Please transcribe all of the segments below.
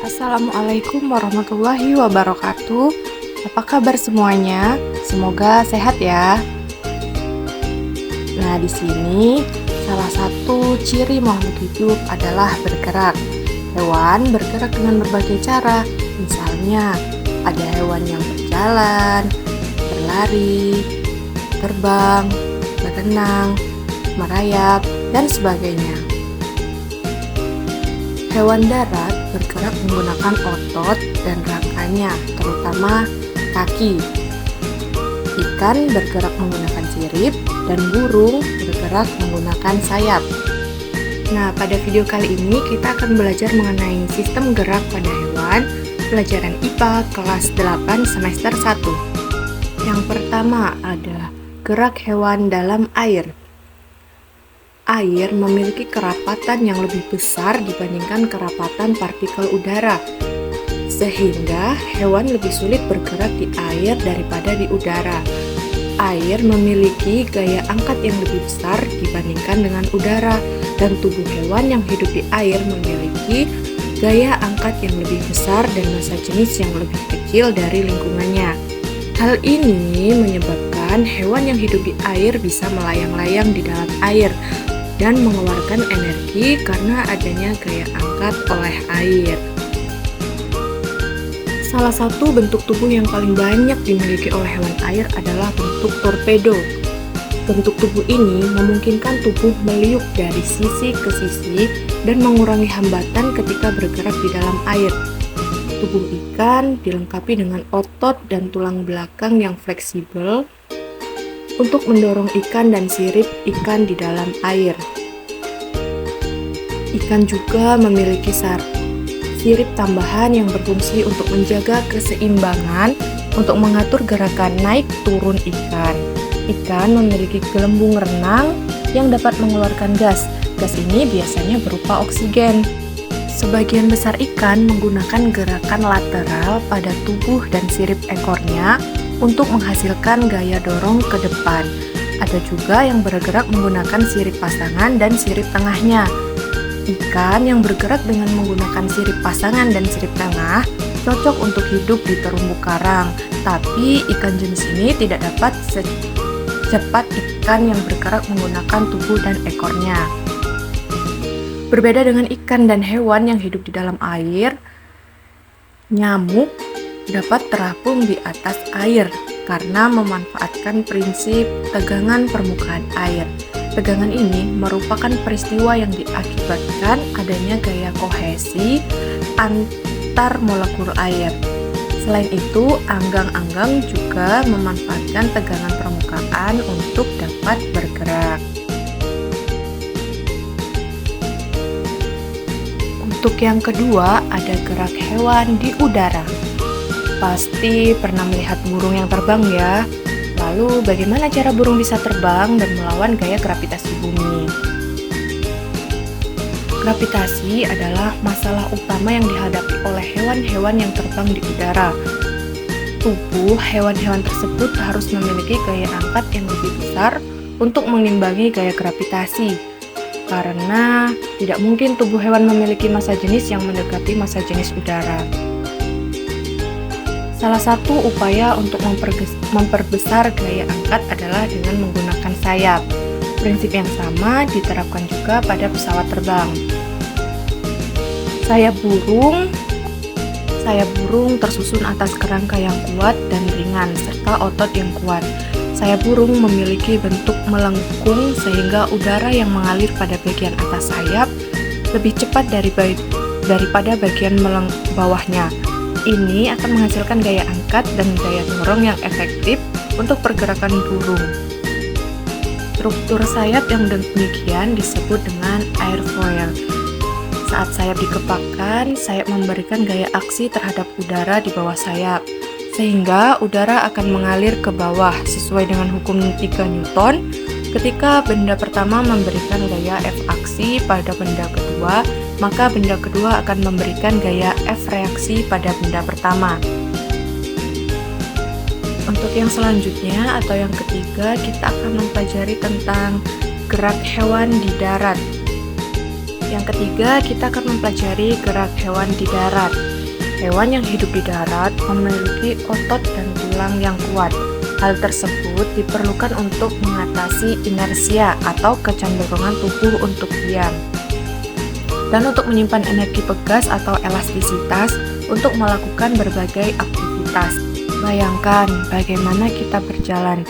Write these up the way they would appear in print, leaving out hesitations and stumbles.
Assalamualaikum warahmatullahi wabarakatuh. Apa kabar semuanya? Semoga sehat ya. Nah, di sini salah satu ciri makhluk hidup adalah bergerak. Hewan bergerak dengan berbagai cara. Misalnya, ada hewan yang berjalan, berlari, terbang, berenang, merayap, dan sebagainya. Hewan darat bergerak menggunakan otot dan rangkanya, terutama kaki. Ikan bergerak menggunakan sirip, dan burung bergerak menggunakan sayap. Nah, pada video kali ini kita akan belajar mengenai sistem gerak pada hewan, pelajaran IPA kelas 8 semester 1. Yang pertama ada gerak hewan dalam air. Air memiliki kerapatan yang lebih besar dibandingkan kerapatan partikel udara, sehingga hewan lebih sulit bergerak di air daripada di udara. Air memiliki gaya angkat yang lebih besar dibandingkan dengan udara, dan tubuh hewan yang hidup di air memiliki gaya angkat yang lebih besar dan massa jenis yang lebih kecil dari lingkungannya. Hal ini menyebabkan hewan yang hidup di air bisa melayang-layang di dalam air dan mengeluarkan energi karena adanya gaya angkat oleh air. Salah satu bentuk tubuh yang paling banyak dimiliki oleh hewan air adalah bentuk torpedo. Bentuk tubuh ini memungkinkan tubuh meliuk dari sisi ke sisi dan mengurangi hambatan ketika bergerak di dalam air. Tubuh ikan dilengkapi dengan otot dan tulang belakang yang fleksibel untuk mendorong ikan dan sirip ikan di dalam air. Ikan juga memiliki sirip tambahan yang berfungsi untuk menjaga keseimbangan untuk mengatur gerakan naik turun ikan. Ikan memiliki gelembung renang yang dapat mengeluarkan gas. Gas ini biasanya berupa oksigen. Sebagian besar ikan menggunakan gerakan lateral pada tubuh dan sirip ekornya untuk menghasilkan gaya dorong ke depan. Ada juga yang bergerak menggunakan sirip pasangan dan sirip tengahnya. Ikan yang bergerak dengan menggunakan sirip pasangan dan sirip tengah cocok untuk hidup di terumbu karang, tapi ikan jenis ini tidak dapat secepat ikan yang bergerak menggunakan tubuh dan ekornya. Berbeda dengan ikan dan hewan yang hidup di dalam air, nyamuk dapat terapung di atas air karena memanfaatkan prinsip tegangan permukaan air. Tegangan ini merupakan peristiwa yang diakibatkan adanya gaya kohesi antar molekul air. Selain itu, anggang-anggang juga memanfaatkan tegangan permukaan untuk dapat bergerak. Untuk yang kedua, ada gerak hewan di udara. Pasti pernah melihat burung yang terbang ya. Lalu bagaimana cara burung bisa terbang dan melawan gaya gravitasi bumi? Gravitasi adalah masalah utama yang dihadapi oleh hewan-hewan yang terbang di udara. Tubuh hewan-hewan tersebut harus memiliki gaya angkat yang lebih besar untuk mengimbangi gaya gravitasi, karena tidak mungkin tubuh hewan memiliki massa jenis yang mendekati massa jenis udara. Salah satu upaya untuk memperbesar gaya angkat adalah dengan menggunakan sayap. Prinsip yang sama diterapkan juga pada pesawat terbang. Sayap burung tersusun atas kerangka yang kuat dan ringan serta otot yang kuat. Sayap burung memiliki bentuk melengkung sehingga udara yang mengalir pada bagian atas sayap lebih cepat daripada bagian bawahnya. Ini akan menghasilkan gaya angkat dan gaya dorong yang efektif untuk pergerakan burung. Struktur sayap yang demikian disebut dengan airfoil. Saat sayap dikepakkan, sayap memberikan gaya aksi terhadap udara di bawah sayap, sehingga udara akan mengalir ke bawah sesuai dengan hukum 3 Newton. Ketika benda pertama memberikan gaya F aksi pada benda kedua, maka benda kedua akan memberikan gaya F reaksi pada benda pertama. Untuk yang selanjutnya atau yang ketiga, kita akan mempelajari tentang gerak hewan di darat. Yang ketiga, kita akan mempelajari gerak hewan di darat. Hewan yang hidup di darat memiliki otot dan tulang yang kuat. Hal tersebut diperlukan untuk mengatasi inersia atau kecenderungan tubuh untuk diam, dan untuk menyimpan energi pegas atau elastisitas untuk melakukan berbagai aktivitas. Bayangkan bagaimana kita berjalan.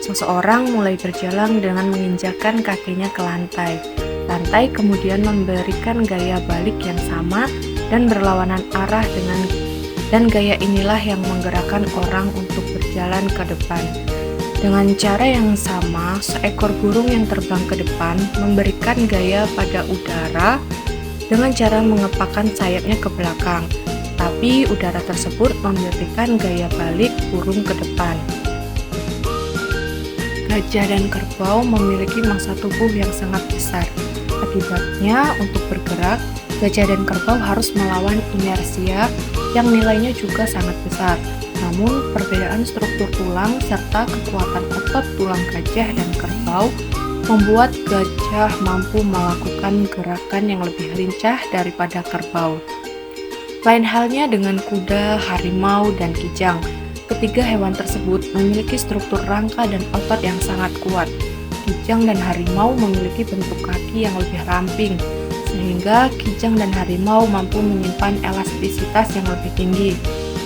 Seseorang mulai berjalan dengan menginjakkan kakinya ke lantai. Lantai kemudian memberikan gaya balik yang sama dan berlawanan arah dan gaya inilah yang menggerakkan orang untuk berjalan ke depan. Dengan cara yang sama, seekor burung yang terbang ke depan memberikan gaya pada udara dengan cara mengepakkan sayapnya ke belakang, tapi udara tersebut memberikan gaya balik burung ke depan. Gajah dan kerbau memiliki massa tubuh yang sangat besar. Akibatnya, untuk bergerak, gajah dan kerbau harus melawan inersia yang nilainya juga sangat besar. Namun, perbedaan struktur tulang serta kekuatan otot tulang gajah dan kerbau membuat gajah mampu melakukan gerakan yang lebih lincah daripada kerbau. Lain halnya dengan kuda, harimau, dan kijang. Ketiga hewan tersebut memiliki struktur rangka dan otot yang sangat kuat. Kijang dan harimau memiliki bentuk kaki yang lebih ramping, sehingga kijang dan harimau mampu menyimpan elastisitas yang lebih tinggi,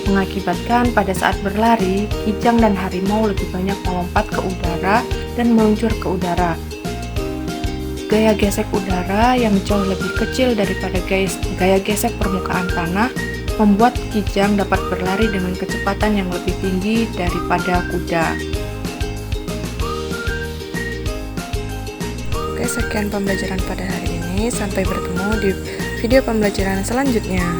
mengakibatkan pada saat berlari, kijang dan harimau lebih banyak melompat ke udara dan meluncur ke udara. Gaya gesek udara yang jauh lebih kecil daripada gaya gesek permukaan tanah membuat kijang dapat berlari dengan kecepatan yang lebih tinggi daripada kuda. Oke, sekian pembelajaran pada hari ini. Sampai bertemu di video pembelajaran selanjutnya.